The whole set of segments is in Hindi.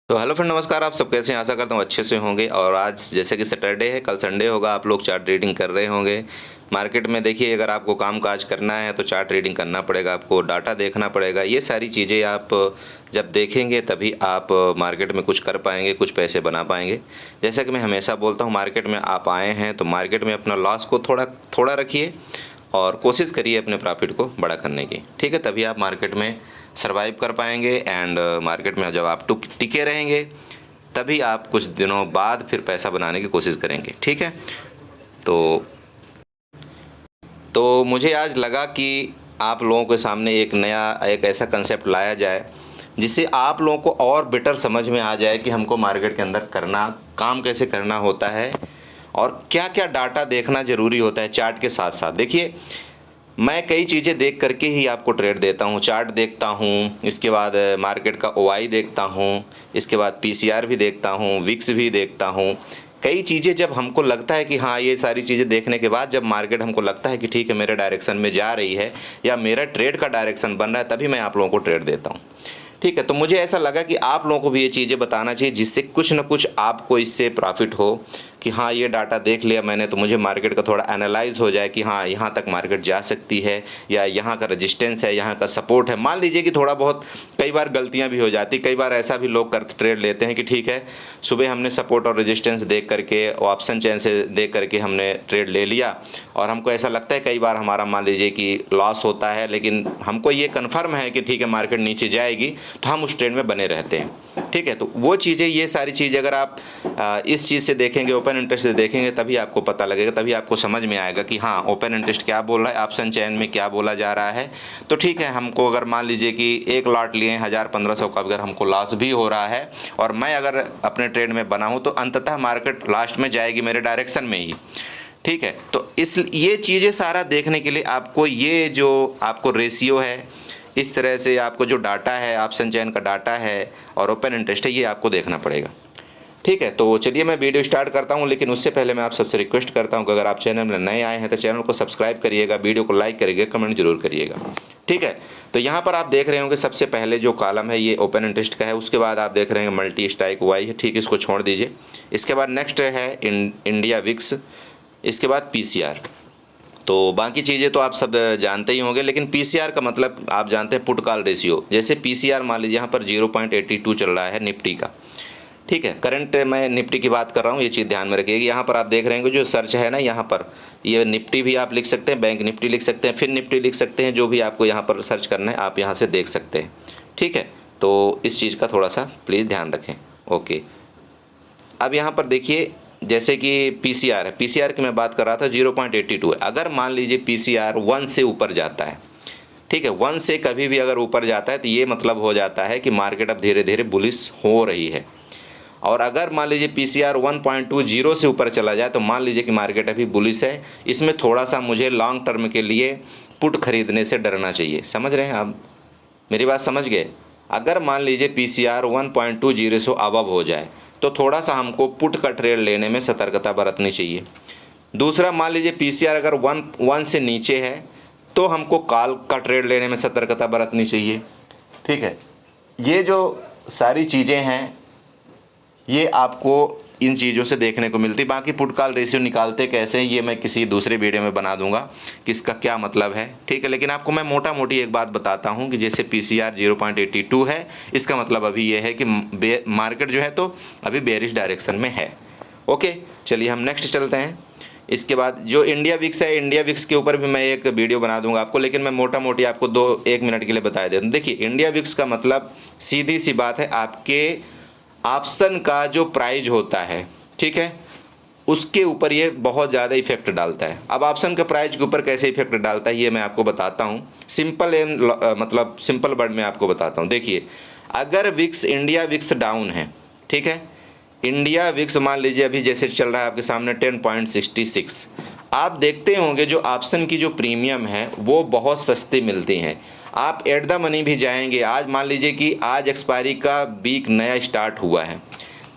तो हेलो फ्रेंड, नमस्कार। आप सब कैसे हैं? आशा करता हूँ अच्छे से होंगे। और आज जैसे कि सैटरडे है, कल संडे होगा, आप लोग चार्ट रीडिंग कर रहे होंगे। मार्केट में देखिए, अगर आपको काम काज करना है तो चार्ट रीडिंग करना पड़ेगा, आपको डाटा देखना पड़ेगा। ये सारी चीज़ें आप जब देखेंगे तभी आप मार्केट में कुछ कर पाएंगे, कुछ पैसे बना पाएंगे। जैसा कि मैं हमेशा बोलता हूँ, मार्केट में आप आए हैं तो मार्केट में अपना लॉस को थोड़ा थोड़ा रखिए और कोशिश करिए अपने प्रॉफिट को बड़ा करने की। ठीक है, तभी आप मार्केट में सरवाइव कर पाएंगे। एंड मार्केट में जब आप टिके रहेंगे तभी आप कुछ दिनों बाद फिर पैसा बनाने की कोशिश करेंगे। ठीक है, तो मुझे आज लगा कि आप लोगों के सामने एक ऐसा कंसेप्ट लाया जाए जिससे आप लोगों को और बेटर समझ में आ जाए कि हमको मार्केट के अंदर काम कैसे करना होता है और क्या क्या डाटा देखना ज़रूरी होता है चार्ट के साथ साथ। देखिए, मैं कई चीज़ें देख करके ही आपको ट्रेड देता हूँ। चार्ट देखता हूँ, इसके बाद मार्केट का ओआई देखता हूँ, इसके बाद पीसीआर भी देखता हूँ, विक्स भी देखता हूँ। कई चीज़ें जब हमको लगता है कि हाँ, ये सारी चीज़ें देखने के बाद जब मार्केट हमको लगता है कि ठीक है, मेरे डायरेक्शन में जा रही है या मेरा ट्रेड का डायरेक्शन बन रहा है, तभी मैं आप लोगों को ट्रेड देता हूँ। ठीक है, तो मुझे ऐसा लगा कि आप लोगों को भी ये चीज़ें बताना चाहिए जिससे कुछ ना कुछ आपको इससे प्रॉफिट हो कि हाँ, ये डाटा देख लिया मैंने तो मुझे मार्केट का थोड़ा एनालाइज हो जाए कि हाँ, यहाँ तक मार्केट जा सकती है या यहाँ का रेजिस्टेंस है, यहाँ का सपोर्ट है। मान लीजिए कि थोड़ा बहुत कई बार गलतियाँ भी हो जाती, कई बार ऐसा भी लोग ट्रेड लेते हैं कि ठीक है, सुबह हमने सपोर्ट और रेजिस्टेंस देख करके ऑप्शन चेन से देख करके हमने ट्रेड ले लिया और हमको ऐसा लगता है कई बार हमारा मान लीजिए कि लॉस होता है, लेकिन हमको ये कन्फर्म है कि ठीक है, मार्केट नीचे जाएगी तो हम उस ट्रेड में बने रहते हैं। ठीक है, तो वो चीज़ें, ये सारी चीज़ अगर आप इस चीज़ से देखेंगे, ओपन इंटरेस्ट से देखेंगे, तभी आपको पता लगेगा, तभी आपको समझ में आएगा कि हाँ, ओपन इंटरेस्ट क्या बोल रहा है, ऑप्शन चेन में क्या बोला जा रहा है। तो ठीक है, हमको अगर मान लीजिए कि एक लॉट लिए 1000-1500 का, अगर हमको लॉस भी हो रहा है और मैं अगर अपने ट्रेड में बना हूँ तो अंततः मार्केट लास्ट में जाएगी मेरे डायरेक्शन में ही। ठीक है, तो ये चीज़ें सारा देखने के लिए आपको ये जो आपको रेशियो है, इस तरह से आपको जो डाटा है, ऑप्शन चेन का डाटा है और ओपन इंटरेस्ट है, ये आपको देखना पड़ेगा। ठीक है, तो चलिए मैं वीडियो स्टार्ट करता हूं, लेकिन उससे पहले मैं आप सबसे रिक्वेस्ट करता हूं कि अगर आप चैनल में नए आए हैं तो चैनल को सब्सक्राइब करिएगा, वीडियो को लाइक करिएगा, कमेंट जरूर करिएगा। ठीक है, तो यहाँ पर आप देख रहे होंगे सबसे पहले जो कॉलम है ये ओपन इंटरेस्ट का है, उसके बाद आप देख रहे हैं मल्टी स्ट्राइक वाई है। ठीक, इसको छोड़ दीजिए। इसके बाद नेक्स्ट है इंडिया विक्स, इसके बाद पीसीआर। तो बाकी चीज़ें तो आप सब जानते ही होंगे, लेकिन पीसीआर का मतलब आप जानते हैं, पुट कॉल रेशियो। जैसे पीसीआर मान लीजिए यहाँ पर 0.82 चल रहा है निफ्टी का। ठीक है, करंट मैं निफ्टी की बात कर रहा हूँ, ये चीज़ ध्यान में रखिएगा। यहाँ पर आप देख रहे हैं जो सर्च है ना, यहाँ पर ये निफ्टी भी आप लिख सकते हैं, बैंक निफ्टी लिख सकते हैं, फिर निफ्टी लिख सकते हैं, जो भी आपको यहाँ पर सर्च करना है आप यहाँ से देख सकते हैं। ठीक है, तो इस चीज़ का थोड़ा सा प्लीज़ ध्यान रखें। ओके, अब यहाँ पर देखिए, जैसे कि पीसीआर है, पीसीआर की मैं बात कर रहा था, 0.82 है। अगर मान लीजिए पीसीआर 1 से ऊपर जाता है, ठीक है, 1 से कभी भी अगर ऊपर जाता है तो ये मतलब हो जाता है कि मार्केट अब धीरे धीरे बुलिश हो रही है। और अगर मान लीजिए पीसीआर 1.20 से ऊपर चला जाए तो मान लीजिए कि मार्केट अभी बुलिश है। इसमें थोड़ा सा मुझे लॉन्ग टर्म के लिए पुट खरीदने से डरना चाहिए। समझ रहे हैं आप, मेरी बात समझ गए? अगर मान लीजिए पीसीआर 1.20 से अबव हो जाए तो थोड़ा सा हमको पुट का ट्रेड लेने में सतर्कता बरतनी चाहिए। दूसरा, मान लीजिए पीसीआर अगर 1 से नीचे है तो हमको कॉल का ट्रेड लेने में सतर्कता बरतनी चाहिए। ठीक है, ये जो सारी चीज़ें हैं ये आपको इन चीज़ों से देखने को मिलती। बाकी पुट कॉल रेशियो निकालते कैसे ये मैं किसी दूसरे वीडियो में बना दूंगा कि इसका क्या मतलब है। ठीक है, लेकिन आपको मैं मोटा मोटी एक बात बताता हूं कि जैसे पीसीआर 0.82 है, इसका मतलब अभी ये है कि मार्केट जो है तो अभी बेरिश डायरेक्शन में है। ओके, चलिए हम नेक्स्ट चलते हैं। इसके बाद जो इंडिया विक्स है, इंडिया विक्स के ऊपर भी मैं एक वीडियो बना दूंगा आपको, लेकिन मैं मोटा मोटी आपको 1 मिनट के लिए बता देता हूँ। देखिए, इंडिया विक्स का मतलब सीधी सी बात है, आपके ऑप्शन का जो प्राइस होता है, ठीक है, उसके ऊपर ये बहुत ज़्यादा इफेक्ट डालता है। अब ऑप्शन के प्राइस के ऊपर कैसे इफेक्ट डालता है ये मैं आपको बताता हूँ, मतलब सिंपल वर्ड में आपको बताता हूँ। देखिए, अगर विक्स, इंडिया विक्स डाउन है, ठीक है, इंडिया विक्स मान लीजिए अभी जैसे चल रहा है आपके सामने 10.66, आप देखते होंगे जो ऑप्शन की जो प्रीमियम है वो बहुत सस्ती मिलती हैं। आप एट द मनी भी जाएंगे, आज मान लीजिए कि आज एक्सपायरी का वीक नया स्टार्ट हुआ है,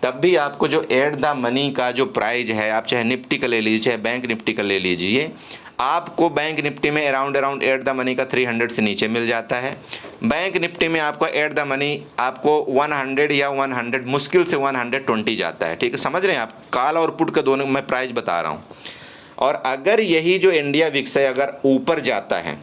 तब भी आपको जो एट द मनी का जो प्राइस है, आप चाहे निफ्टी का ले लीजिए चाहे बैंक निफ्टी का ले लीजिए, आपको बैंक निफ्टी में अराउंड एट द मनी का 300 से नीचे मिल जाता है। बैंक निफ्टी में आपको एट द मनी आपको 100 या 100 मुश्किल से 120 जाता है। ठीक है, समझ रहे हैं आप, कॉल और पुट का दोनों मैं प्राइस बता रहा हूँ। और अगर यही जो इंडिया विक्स है अगर ऊपर जाता है,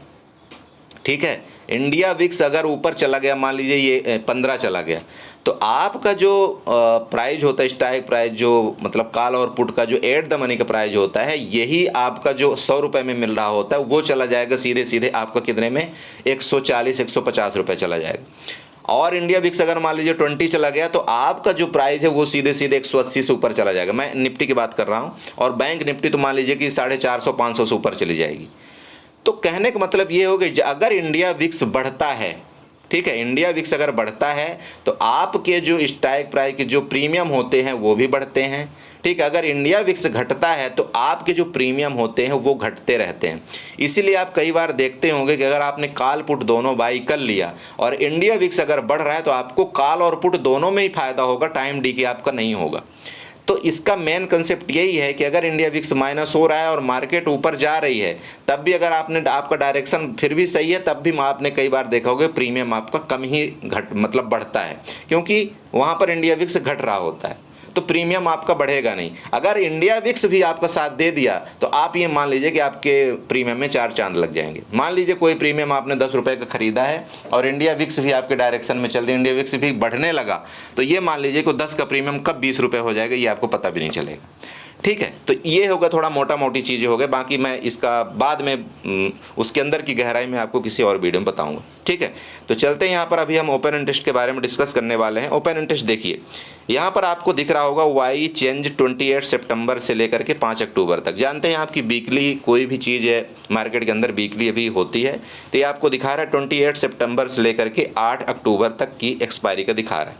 ठीक है, इंडिया विक्स अगर ऊपर चला गया, मान लीजिए ये 15 चला गया, तो आपका जो प्राइज होता है स्ट्राइक प्राइस, जो मतलब कॉल और पुट का जो एट द मनी का प्राइज होता है, यही आपका जो 100 रुपये में मिल रहा होता है वो चला जाएगा सीधे सीधे आपका कितने में, 140-150 रुपये चला जाएगा। और इंडिया विक्स अगर मान लीजिए 20 चला गया तो आपका जो प्राइस है वो सीधे सीधे 180 से ऊपर चला जाएगा। मैं निफ्टी की बात कर रहा हूँ। और बैंक निफ्टी तो मान लीजिए कि 450-500 से ऊपर चली जाएगी। तो कहने का मतलब ये हो गया, अगर इंडिया विक्स बढ़ता है, ठीक है, इंडिया विक्स अगर बढ़ता है तो आपके जो स्ट्राइक प्राइस के जो प्रीमियम होते हैं वो भी बढ़ते हैं। ठीक है, अगर इंडिया विक्स घटता है तो आपके जो प्रीमियम होते हैं वो घटते रहते हैं। इसीलिए आप कई बार देखते होंगे कि अगर आपने कॉल पुट दोनों बाई कर लिया और इंडिया विक्स अगर बढ़ रहा है तो आपको कॉल और पुट दोनों में ही फायदा होगा, टाइम डी के आपका नहीं होगा। तो इसका मेन कंसेप्ट यही है कि अगर इंडिया विक्स माइनस हो रहा है और मार्केट ऊपर जा रही है, तब भी अगर आपका डायरेक्शन फिर भी सही है, तब भी आपने कई बार देखा होगा प्रीमियम आपका कम ही मतलब बढ़ता है, क्योंकि वहाँ पर इंडिया विक्स घट रहा होता है, तो प्रीमियम आपका बढ़ेगा नहीं। अगर इंडिया विक्स भी आपका साथ दे दिया तो आप ये मान लीजिए कि आपके प्रीमियम में 4 चांद लग जाएंगे। मान लीजिए कोई प्रीमियम आपने 10 रुपये का खरीदा है और इंडिया विक्स भी आपके डायरेक्शन में चल रही है, इंडिया विक्स भी बढ़ने लगा, तो ये मान लीजिए कि 10 का प्रीमियम कब 20 रुपये हो जाएगा ये आपको पता भी नहीं चलेगा। ठीक है, तो ये होगा, थोड़ा मोटा मोटी चीज़ें हो गए, बाकी मैं इसका बाद में उसके अंदर की गहराई में आपको किसी और वीडियो में बताऊंगा। ठीक है, तो चलते हैं यहाँ पर, अभी हम ओपन इंटरेस्ट के बारे में डिस्कस करने वाले हैं। ओपन इंटरेस्ट देखिए, यहाँ पर आपको दिख रहा होगा वाई चेंज 28 सितंबर से लेकर के 5 अक्टूबर तक। जानते हैं आपकी वीकली कोई भी चीज़ है मार्केट के अंदर वीकली अभी होती है, तो ये आपको दिखा रहा है 28 सितंबर से लेकर के 8 अक्टूबर तक की एक्सपायरी का दिखा रहा है।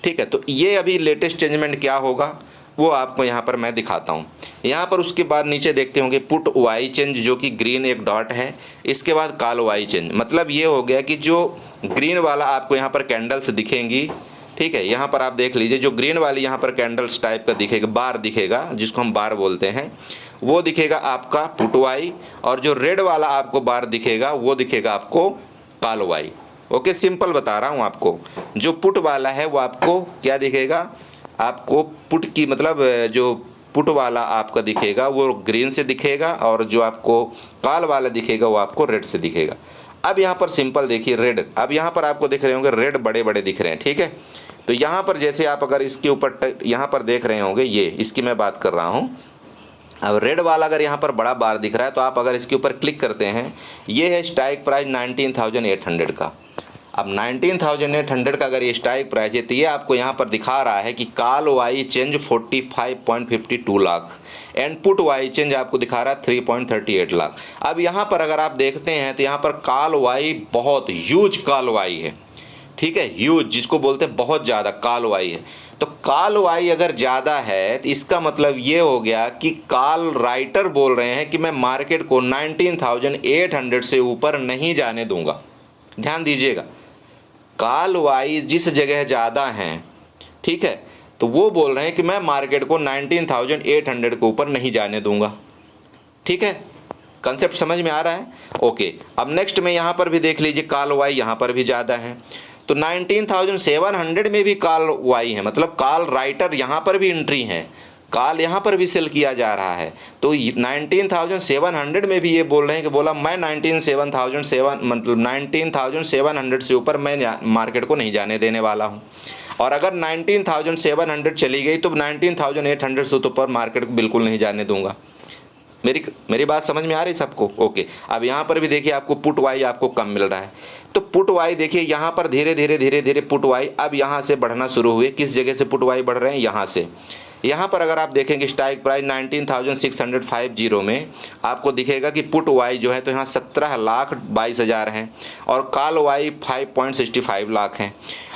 ठीक है, तो ये अभी लेटेस्ट चेंजमेंट क्या होगा वो आपको यहाँ पर मैं दिखाता हूँ। यहाँ पर उसके बाद नीचे देखते होंगे पुट वाई चेंज, जो कि ग्रीन एक डॉट है, इसके बाद कॉल वाई चेंज। मतलब ये हो गया कि जो ग्रीन वाला आपको यहाँ पर कैंडल्स दिखेंगी, ठीक है, यहाँ पर आप देख लीजिए, जो ग्रीन वाली यहाँ पर कैंडल्स टाइप का दिखेगा, बार दिखेगा, जिसको हम बार बोलते हैं, वो दिखेगा आपका पुट वाई, और जो रेड वाला आपको बार दिखेगा वो दिखेगा आपको कॉल वाई। ओके, सिंपल बता रहा हूँ आपको, जो पुट वाला है वो आपको क्या दिखेगा, आपको पुट की मतलब जो पुट वाला आपका दिखेगा वो ग्रीन से दिखेगा, और जो आपको कॉल वाला दिखेगा वो आपको रेड से दिखेगा। अब यहाँ पर सिंपल देखिए रेड, अब यहाँ पर आपको दिख रहे होंगे रेड बड़े बड़े दिख रहे हैं। ठीक है, तो यहाँ पर जैसे आप अगर इसके ऊपर यहाँ पर देख रहे होंगे, ये इसकी मैं बात कर रहा हूँ। अब रेड वाला अगर यहाँ पर बड़ा बार दिख रहा है तो आप अगर इसके ऊपर क्लिक करते हैं, ये है स्ट्राइक प्राइस 19,800 का। अब 19,800 का अगर ये स्ट्राइक प्राइस है तो ये आपको यहाँ पर दिखा रहा है कि call Y change 45.52 lakh and put Y change आपको दिखा रहा है 3.38 लाख। अब यहाँ पर अगर आप देखते हैं तो यहाँ पर कॉल वाई बहुत ह्यूज कॉल वाई है। ठीक है, ह्यूज जिसको बोलते हैं बहुत ज़्यादा कॉल वाई है। तो कॉल वाई अगर ज़्यादा है तो इसका मतलब ये हो गया कि कॉल राइटर बोल रहे हैं कि मैं मार्केट को 19,800 से ऊपर नहीं जाने दूंगा। ध्यान दीजिएगा, कॉल वाई जिस जगह ज़्यादा हैं, ठीक है, तो वो बोल रहे हैं कि मैं मार्केट को 19,800 के ऊपर नहीं जाने दूंगा। ठीक है, कंसेप्ट समझ में आ रहा है? ओके, अब नेक्स्ट में यहाँ पर भी देख लीजिए, कॉल वाई यहाँ पर भी ज़्यादा है, तो 19,700 में भी कॉल वाई है, मतलब कॉल राइटर यहाँ पर भी एंट्री है, कॉल यहाँ पर भी सेल किया जा रहा है। तो 19,700 में भी ये बोल रहे हैं कि बोला मैं 19,700 से ऊपर मैं मार्केट को नहीं जाने देने वाला हूँ। और अगर 19,700 चली गई तो 19,800 से ऊपर मार्केट को बिल्कुल नहीं जाने दूंगा। मेरी बात समझ में आ रही सबको? ओके, अब यहाँ पर भी देखिए आपको पुट वाई आपको कम मिल रहा है, तो पुट वाई देखिए यहाँ पर धीरे धीरे पुट वाई अब यहाँ से बढ़ना शुरू हुए। किस जगह से पुट वाई बढ़ रहे हैं? यहाँ से। यहाँ पर अगर आप देखेंगे स्ट्राइक प्राइस 19,650 में आपको दिखेगा कि पुट वाई जो है तो यहाँ 17,22,000 हैं और कॉल वाई 5.65 लाख हैं।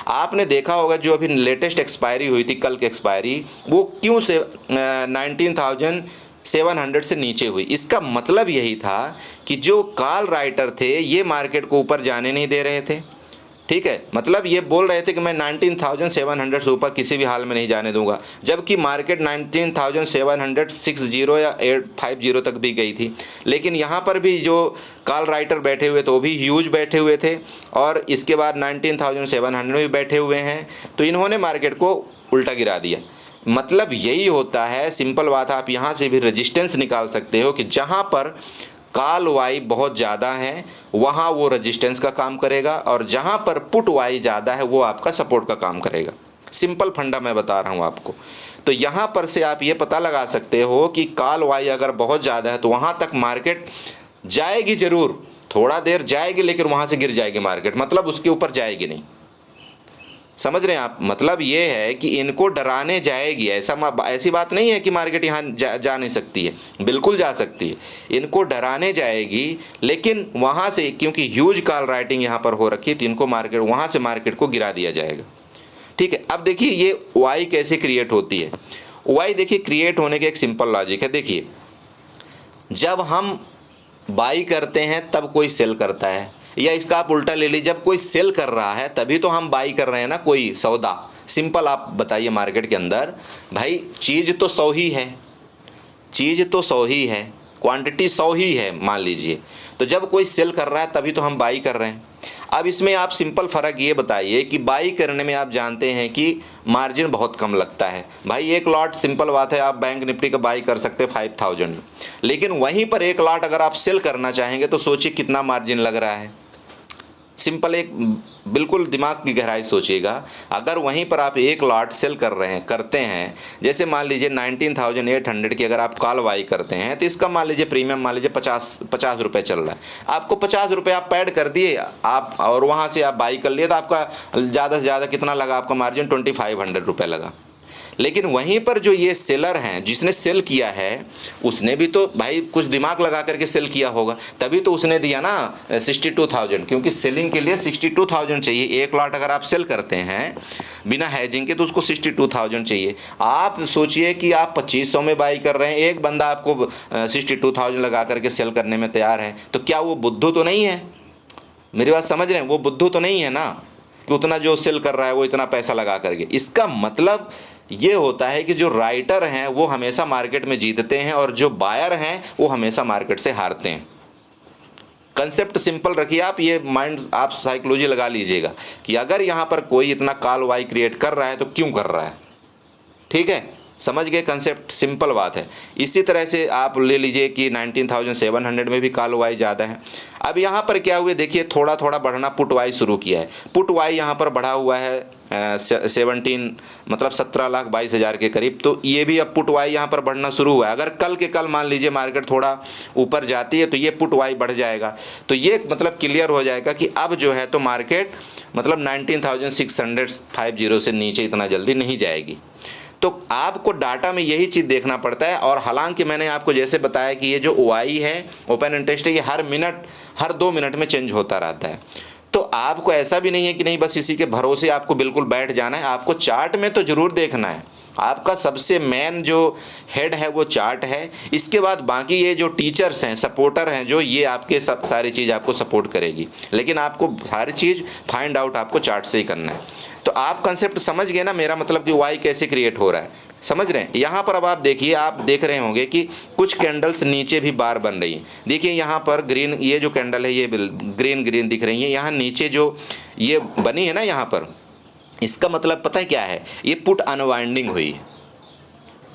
आपने देखा होगा जो अभी लेटेस्ट एक्सपायरी हुई थी, कल की एक्सपायरी, वो क्यों से 19,700 से नीचे हुई? इसका मतलब यही था कि जो कॉल राइटर थे ये मार्केट को ऊपर जाने नहीं दे रहे थे, ठीक है, मतलब ये बोल रहे थे कि मैं 19,700 से ऊपर किसी भी हाल में नहीं जाने दूंगा, जबकि मार्केट 19,760 या 850 तक भी गई थी। लेकिन यहाँ पर भी जो कॉल राइटर बैठे हुए थे वो भी ह्यूज बैठे हुए थे, और इसके बाद 19,700 में भी बैठे हुए हैं, तो इन्होंने मार्केट को उल्टा गिरा दिया। मतलब यही होता है, सिंपल बात है। आप यहाँ से भी रेजिस्टेंस निकाल सकते हो कि जहाँ पर कॉल वाई बहुत ज़्यादा है वहाँ वो रेजिस्टेंस का काम करेगा, और जहाँ पर पुट वाई ज़्यादा है वो आपका सपोर्ट का काम करेगा। सिंपल फंडा मैं बता रहा हूँ आपको। तो यहाँ पर से आप ये पता लगा सकते हो कि कॉल वाई अगर बहुत ज़्यादा है तो वहाँ तक मार्केट जाएगी ज़रूर, थोड़ा देर जाएगी, लेकिन वहाँ से गिर जाएगी मार्केट, मतलब उसके ऊपर जाएगी नहीं। समझ रहे हैं आप? मतलब ये है कि इनको डराने जाएगी, ऐसी बात नहीं है कि मार्केट यहाँ जा नहीं सकती है, बिल्कुल जा सकती है। इनको डराने जाएगी, लेकिन वहाँ से क्योंकि ह्यूज कॉल राइटिंग यहाँ पर हो रखी है, तो इनको मार्केट वहाँ से मार्केट को गिरा दिया जाएगा। ठीक है, अब देखिए ये वाई कैसे क्रिएट होती है। वाई देखिए क्रिएट होने का एक सिंपल लॉजिक है। देखिए जब हम बाई करते हैं तब कोई सेल करता है, या इसका आप उल्टा ले लीजिए, जब कोई सेल कर रहा है तभी तो हम बाई कर रहे हैं ना, कोई सौदा। सिंपल आप बताइए मार्केट के अंदर, भाई चीज़ तो 100 ही है, चीज़ तो 100 ही है, क्वांटिटी 100 ही है मान लीजिए, तो जब कोई सेल कर रहा है तभी तो हम बाई कर रहे हैं। अब इसमें आप सिंपल फ़र्क ये बताइए कि बाई करने में आप जानते हैं कि मार्जिन बहुत कम लगता है। भाई एक लॉट, सिंपल बात है, आप बैंक निफ्टी का बाई कर सकते हैं 5,000, लेकिन वहीं पर एक लॉट अगर आप सेल करना चाहेंगे तो सोचिए कितना मार्जिन लग रहा है। सिंपल एक बिल्कुल दिमाग की गहराई सोचिएगा, अगर वहीं पर आप एक लॉट सेल करते हैं, जैसे मान लीजिए 19,800 की अगर आप कॉल बाई करते हैं, तो इसका मान लीजिए प्रीमियम मान लीजिए 50 रुपये चल रहा है, आपको 50 रुपये आप पैड कर दिए आप, और वहाँ से आप बाई कर लिए, तो आपका ज़्यादा से ज़्यादा कितना लगा, आपका मार्जिन 2,500 रुपये लगा। लेकिन वहीं पर जो ये सेलर हैं, जिसने सेल किया है, उसने भी तो भाई कुछ दिमाग लगा करके सेल किया होगा, तभी तो उसने दिया ना 62,000, क्योंकि सेलिंग के लिए 62,000 चाहिए। एक लॉट अगर आप सेल करते हैं बिना हैजिंग के तो उसको 62,000 चाहिए। आप सोचिए कि आप 2,500 में बाई कर रहे हैं, एक बंदा आपको 62,000 लगा करके सेल करने में तैयार है, तो क्या वो बुद्धू तो नहीं है? मेरी बात समझ रहे हैं? वो बुद्धू तो नहीं है ना कि उतना जो सेल कर रहा है वो इतना पैसा लगा करके। इसका मतलब ये होता है कि जो राइटर हैं वो हमेशा मार्केट में जीतते हैं, और जो बायर हैं वो हमेशा मार्केट से हारते हैं। कंसेप्ट सिंपल रखिए आप, ये माइंड आप साइकोलॉजी लगा लीजिएगा कि अगर यहाँ पर कोई इतना कॉल वाई क्रिएट कर रहा है तो क्यों कर रहा है। ठीक है, समझ गए कंसेप्ट? सिंपल बात है। इसी तरह से आप ले लीजिए कि 19,700 में भी कॉल वाई ज़्यादा है। अब यहाँ पर क्या हुआ, देखिए थोड़ा थोड़ा बढ़ना पुट वाई शुरू किया है। पुट वाई यहाँ पर बढ़ा हुआ है 17 मतलब 17,22,000 के करीब, तो ये भी अब पुट वाई यहाँ पर बढ़ना शुरू हुआ है। अगर कल के कल मान लीजिए मार्केट थोड़ा ऊपर जाती है तो ये पुट वाई बढ़ जाएगा, तो ये मतलब क्लियर हो जाएगा कि अब जो है तो मार्केट मतलब 19,650 से नीचे इतना जल्दी नहीं जाएगी। तो आपको डाटा में यही चीज़ देखना पड़ता है। और हालांकि मैंने आपको जैसे बताया कि ये जो ओआई है, ओपन इंटरेस्ट है, ये हर 2 मिनट में चेंज होता रहता है। तो आपको ऐसा भी नहीं है कि नहीं बस इसी के भरोसे आपको बिल्कुल बैठ जाना है, आपको चार्ट में तो ज़रूर देखना है। आपका सबसे मेन जो हेड है वो चार्ट है, इसके बाद बाकी ये जो टीचर्स हैं, सपोर्टर हैं, जो ये आपके सब सारी चीज़ आपको सपोर्ट करेगी, लेकिन आपको सारी चीज़ फाइंड आउट आपको चार्ट से ही करना है। तो आप कंसेप्ट समझ गए ना मेरा मतलब कि वाई कैसे क्रिएट हो रहा है, समझ रहे हैं? यहाँ पर अब आप देखिए, आप देख रहे होंगे कि कुछ कैंडल्स नीचे भी बार बन रही हैं। देखिए यहाँ पर ग्रीन, ये जो कैंडल है ये ग्रीन दिख रही है, यहाँ नीचे जो ये बनी है ना यहाँ पर, इसका मतलब पता है क्या है, ये पुट अनवाइंडिंग हुई है।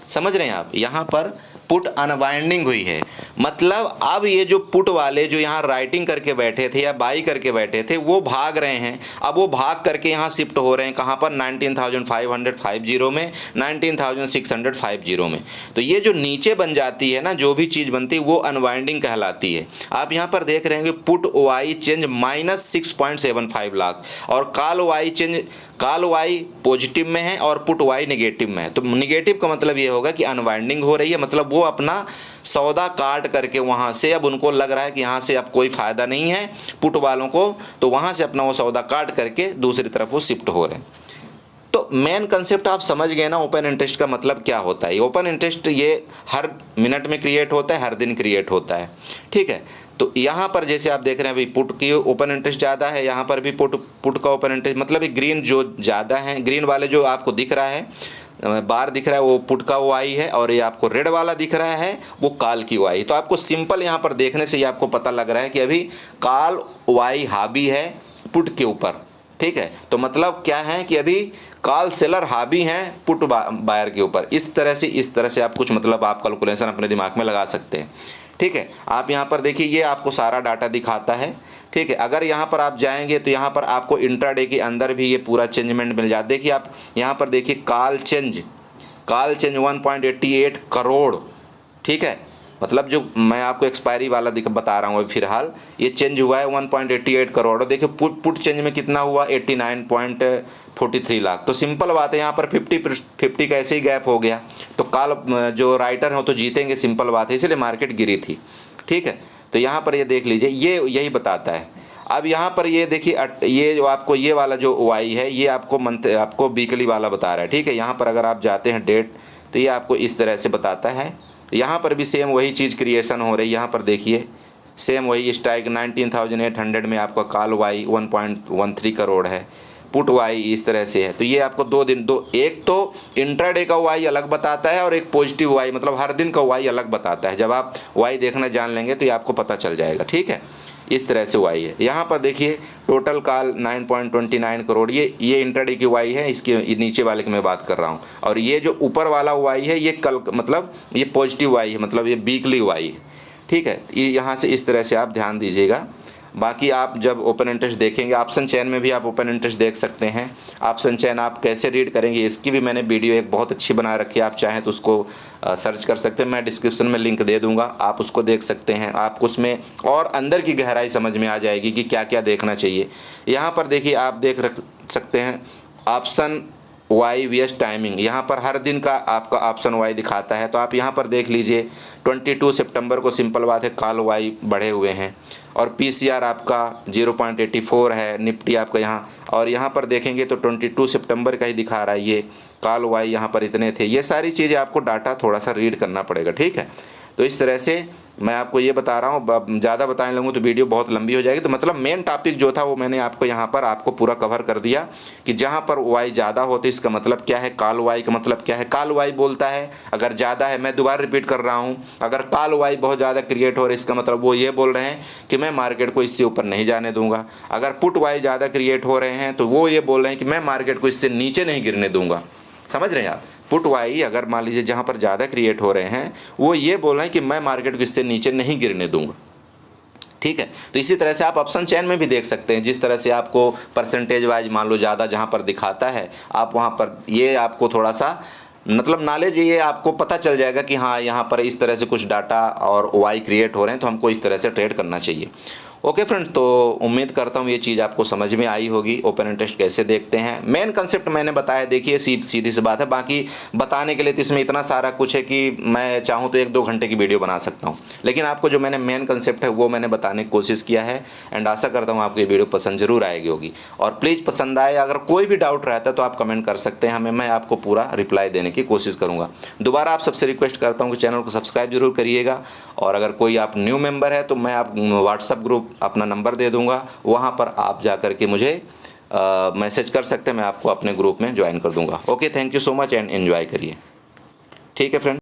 समझ रहे हैं आप? यहाँ पर पुट अनवाइंडिंग हुई है, मतलब अब ये जो पुट वाले जो यहाँ राइटिंग करके बैठे थे या बाई करके बैठे थे वो भाग रहे हैं। अब वो भाग करके यहाँ शिफ्ट हो रहे हैं कहाँ पर, 19,550 में, 19,650 में। तो ये जो नीचे बन जाती है ना, जो भी चीज़ बनती है वो अनवाइंडिंग कहलाती है। आप यहाँ पर देख रहे हैं कि पुट ओआई चेंज -6.75 लाख, और call OI change, call Y positive में है और पुट वाई नेगेटिव में है। तो नेगेटिव का मतलब ये होगा कि अनवाइंडिंग हो रही है, मतलब वो अपना सौदा काट करके वहाँ से, अब उनको लग रहा है कि यहाँ से अब कोई फ़ायदा नहीं है पुट वालों को, तो वहाँ से अपना वो सौदा काट करके दूसरी तरफ वो शिफ्ट हो रहे हैं। तो मेन कंसेप्ट आप समझ गए ना, ओपन इंटरेस्ट का मतलब क्या होता है। ओपन इंटरेस्ट ये हर मिनट में क्रिएट होता है, हर दिन क्रिएट होता है। ठीक है, तो यहाँ पर जैसे आप देख रहे हैं भाई पुट की ओपन इंटरेस्ट ज़्यादा है, यहाँ पर भी पुट का ओपन इंटरेस्ट मतलब ये ग्रीन जो ज़्यादा है, ग्रीन वाले जो आपको दिख रहा है बार दिख रहा है वो पुट का वाई है, और ये आपको रेड वाला दिख रहा है वो कॉल की वाई। तो आपको सिंपल यहाँ पर देखने से ये आपको पता लग रहा है कि अभी कॉल वाई हावी है पुट के ऊपर, ठीक है। तो मतलब क्या है कि अभी कॉल सेलर हावी हैं पुट बायर के ऊपर। इस तरह से आप कुछ मतलब आप कैलकुलेशन अपने दिमाग में लगा सकते हैं, ठीक है। आप यहाँ पर देखिए ये आपको सारा डाटा दिखाता है, ठीक है। अगर यहाँ पर आप जाएंगे तो यहाँ पर आपको इंट्राडे के अंदर भी ये पूरा चेंजमेंट मिल जाता है। देखिए आप यहाँ पर देखिए कॉल चेंज 1.88 करोड़, ठीक है। मतलब जो मैं आपको एक्सपायरी वाला बता रहा हूँ अभी फिलहाल ये चेंज हुआ है 1.88 करोड़। और देखिए पुट चेंज में कितना हुआ 89.43 लाख। तो सिंपल बात है यहाँ पर 50 का ऐसे ही गैप हो गया, तो कॉल जो राइटर हो तो जीतेंगे, सिंपल बात है, इसलिए मार्केट गिरी थी, ठीक है। तो यहाँ पर ये देख लीजिए ये यही बताता है। अब यहाँ पर ये देखिए ये जो आपको ये वाला जो वाई है ये आपको वीकली वाला बता रहा है, ठीक है। यहाँ पर अगर आप जाते हैं डेट तो ये आपको इस तरह से बताता है। यहाँ पर भी सेम वही चीज़ क्रिएशन हो रही है, यहाँ पर देखिए सेम वही स्ट्राइक 19,800 में आपका कॉल वाई 1.13 करोड़ है, पुट वाई इस तरह से है। तो ये आपको एक तो इंट्राडे का वाई अलग बताता है और एक पॉजिटिव वाई मतलब हर दिन का वाई अलग बताता है। जब आप वाई देखना जान लेंगे तो ये आपको पता चल जाएगा, ठीक है। इस तरह से वाई है। यहाँ पर देखिए टोटल कॉल 9.29 करोड़, ये इंट्राडे की वाई है, इसके नीचे वाले की मैं बात कर रहा हूँ। और ये जो ऊपर वाला वाई है ये कल मतलब ये पॉजिटिव वाई है, मतलब ये वीकली वाई है, ठीक है। ये यहाँ से इस तरह से आप ध्यान दीजिएगा। बाकी आप जब ओपन इंटरेस्ट देखेंगे ऑप्शन चेन में भी आप ओपन इंटरेस्ट देख सकते हैं। ऑप्शन चेन आप कैसे रीड करेंगे इसकी भी मैंने वीडियो एक बहुत अच्छी बना रखी है, आप चाहें तो उसको सर्च कर सकते हैं, मैं डिस्क्रिप्शन में लिंक दे दूंगा, आप उसको देख सकते हैं। आपको उसमें और अंदर की गहराई समझ में आ जाएगी कि क्या क्या देखना चाहिए। यहाँ पर देखिए आप देख सकते हैं ऑप्शन वाई वीएस टाइमिंग, यहाँ पर हर दिन का आपका ऑप्शन वाई दिखाता है। तो आप यहाँ पर देख लीजिए 22 सितंबर को सिंपल बात है कॉल वाई बढ़े हुए हैं, और पीसीआर आपका 0.84 है, निफ्टी आपका यहाँ, और यहाँ पर देखेंगे तो 22 सितंबर का ही दिखा रहा है ये कॉल वाई, यहाँ पर इतने थे। ये सारी चीज़ें आपको डाटा थोड़ा सा रीड करना पड़ेगा, ठीक है। तो इस तरह से मैं आपको ये बता रहा हूँ, ज़्यादा बताने लगूँ तो वीडियो बहुत लंबी हो जाएगी। तो मतलब मेन टॉपिक जो था वो मैंने आपको यहाँ पर आपको पूरा कवर कर दिया कि जहाँ पर वाई ज़्यादा होती इसका मतलब क्या है, कॉल वाई का मतलब क्या है। कॉल वाई बोलता है अगर ज़्यादा है, मैं दोबारा रिपीट कर रहा हूँ, अगर कॉल वाई बहुत ज़्यादा क्रिएट हो रहा है इसका मतलब वो ये बोल रहे हैं कि मैं मार्केट को इससे ऊपर नहीं जाने दूंगा। अगर पुट वाई ज़्यादा क्रिएट हो रहे हैं तो वो ये बोल रहे हैं कि मैं मार्केट को इससे नीचे नहीं गिरने दूंगा। समझ रहे हैं आप, पुट वाई अगर मान लीजिए जहाँ पर ज़्यादा क्रिएट हो रहे हैं वो ये बोल रहे हैं कि मैं मार्केट को इससे नीचे नहीं गिरने दूंगा, ठीक है। तो इसी तरह से आप ऑप्शन चेन में भी देख सकते हैं, जिस तरह से आपको परसेंटेज वाइज मान लो ज़्यादा जहाँ पर दिखाता है आप वहाँ पर ये आपको थोड़ा सा मतलब नॉलेज ये आपको पता चल जाएगा कि हाँ यहाँ पर इस तरह से कुछ डाटा और वाई क्रिएट हो रहे हैं तो हमको इस तरह से ट्रेड करना चाहिए। ओके फ्रेंड्स, तो उम्मीद करता हूँ ये चीज़ आपको समझ में आई होगी। ओपन इंटरेस्ट कैसे देखते हैं, मेन कंसेप्ट मैंने बताया, देखिए सीधी सी बात है। बाकी बताने के लिए तो इसमें इतना सारा कुछ है कि मैं चाहूँ तो 1-2 घंटे की वीडियो बना सकता हूँ, लेकिन आपको जो मैंने मेन कंसेप्ट है वो मैंने बताने की कोशिश किया है। एंड आशा करता हूँ आपको ये वीडियो पसंद जरूर आएगी होगी। और प्लीज़ पसंद आए, अगर कोई भी डाउट रहता है तो आप कमेंट कर सकते हैं हमें, मैं आपको पूरा रिप्लाई देने की कोशिश करूँगा। दोबारा आप सबसे रिक्वेस्ट करता हूँ कि चैनल को सब्सक्राइब जरूर करिएगा। और अगर कोई आप न्यू मेंबर है तो मैं आप व्हाट्सअप ग्रुप अपना नंबर दे दूंगा, वहाँ पर आप जा कर के मुझे मैसेज कर सकते हैं, मैं आपको अपने ग्रुप में ज्वाइन कर दूंगा। Okay, thank you so much and enjoy करिए। ठीक है फ्रेंड।